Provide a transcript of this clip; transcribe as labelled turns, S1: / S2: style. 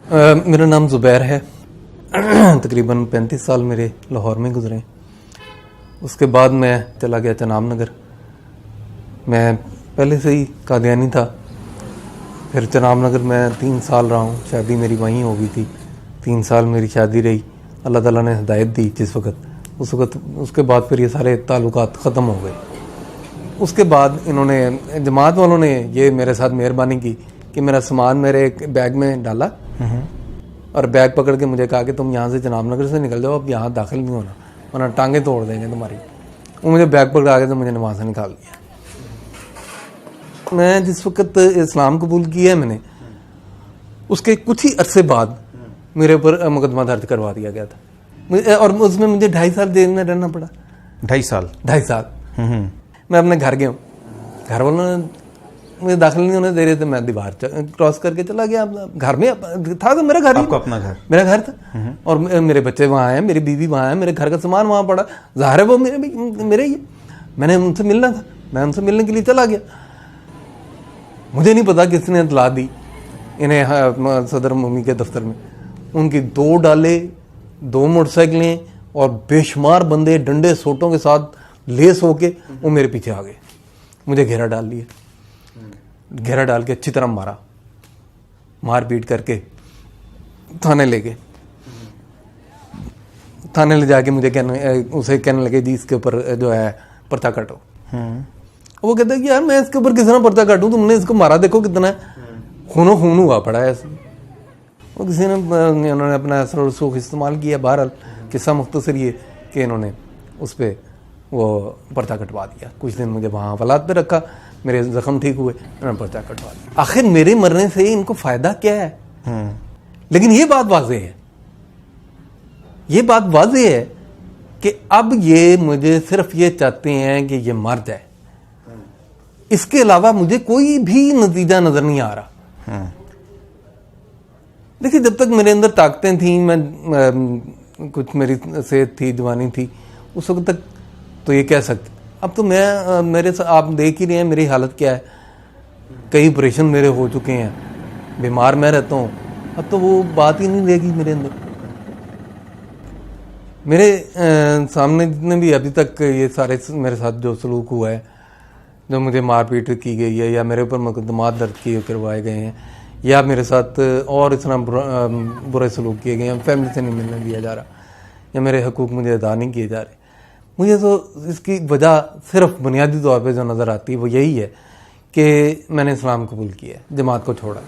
S1: मेरा नाम ज़ुबैर है। तकरीबन 35 साल मेरे लाहौर में गुजरे। उसके बाद मैं चला गया चनाब नगर। मैं पहले से ही कादियानी था। फिर चनाब नगर मैं 3 साल रहा हूँ। शादी मेरी वहीं हो गई थी। 3 साल मेरी शादी रही। अल्लाह ताला ने हिदायत दी जिस वक्त उस वक्त। उसके बाद फिर ये सारे ताल्लुकात ख़त्म हो गए। उसके बाद इन्होंने जमात वालों ने ये मेरे साथ मेहरबानी की कि मेरा सामान मेरे एक बैग में डाला और बैग पकड़ के मुझे कहा कि तुम यहाँ से जनाब नगर से निकल जाओ, अब यहाँ दाखिल नहीं होना वरना टांगे तोड़ देंगे तुम्हारी। वो मुझे बैग पकड़ा के तो मुझे वहाँ से निकाल दिया। मैं जिस वक्त इस्लाम कबूल किया है मैंने, उसके कुछ ही अरसे बाद मेरे ऊपर मुकदमा दर्ज करवा दिया गया था और उसमें मुझे 2.5 साल जेल में रहना पड़ा। 2.5 साल मैं अपने घर गया हूँ। घर वालों ने मुझे दाखिल नहीं होने दे रहे थे। मैं दीवार क्रॉस करके चला गया। घर में था तो मेरा घर ही,
S2: अपना घर
S1: मेरा घर था और मेरे बच्चे वहाँ हैं, मेरी बीवी वहाँ है, मेरे घर का सामान वहाँ पड़ा। ज़ाहिर है वो मेरे ही। मैंने उनसे मिलना था, मैं उनसे मिलने के लिए चला गया। मुझे नहीं पता किसने इतला दी इन्हें सदर मम्मी के दफ्तर में। उनकी 2 डाले, 2 मोटरसाइकिलें और बेशुमार बंदे डंडे सोटों के साथ लेस होके वो मेरे पीछे आ गए। मुझे घेरा डाल लिया। घेरा डाल के अच्छी तरह मार पीट करके थाने ले गए। थाने ले जाके मुझे कहने लगे जी इसके ऊपर जो है पर्चा काटो। वो कहता है कि यार मैं इसके ऊपर किस तरह पर्चा काटूं, तुमने इसको मारा देखो कितना है, खूनो खून हुआ पड़ा है। वो किसी ने उन्होंने अपना असर और सूख इस्तेमाल किया। बहरहाल किस्सा मुख्तसर ये कि इन्होंने उस पर वो पर्चा कटवा दिया। कुछ दिन मुझे वहाँ हवालात पे रखा, मेरे जख्म ठीक हुए, इन्होंने पर्चा कटवा दिया। आखिर मेरे मरने से इनको फ़ायदा क्या है? लेकिन ये बात वाज़ेह है, ये बात वाज़ेह है कि अब ये मुझे सिर्फ ये चाहते हैं कि ये मर जाए। इसके अलावा मुझे कोई भी नतीजा नज़र नहीं आ रहा। देखिए जब तक मेरे अंदर ताकतें थी, मैं कुछ मेरी सेहत थी, जवानी थी, उस वक्त तक तो ये कह सकते। अब तो मैं मेरे साथ आप देख ही रहे हैं मेरी हालत क्या है। कई ऑपरेशन मेरे हो चुके हैं, बीमार मैं रहता हूँ। अब तो वो बात ही नहीं रहेगी मेरे अंदर। मेरे सामने जितने भी अभी तक ये सारे मेरे साथ जो सलूक हुआ है, जो मुझे मारपीट की गई है या मेरे ऊपर मुकदमात दर्ज करवाए गए हैं या मेरे साथ और इस तरह बुरे सलूक किए गए हैं, फैमिली से नहीं मिलने दिया जा रहा या मेरे हकूक़ मुझे अदा नहीं किए जा रहे, मुझे तो इसकी वजह सिर्फ बुनियादी तौर पे जो नज़र आती है वो यही है कि मैंने इस्लाम कबूल किया है, जमात को छोड़ा।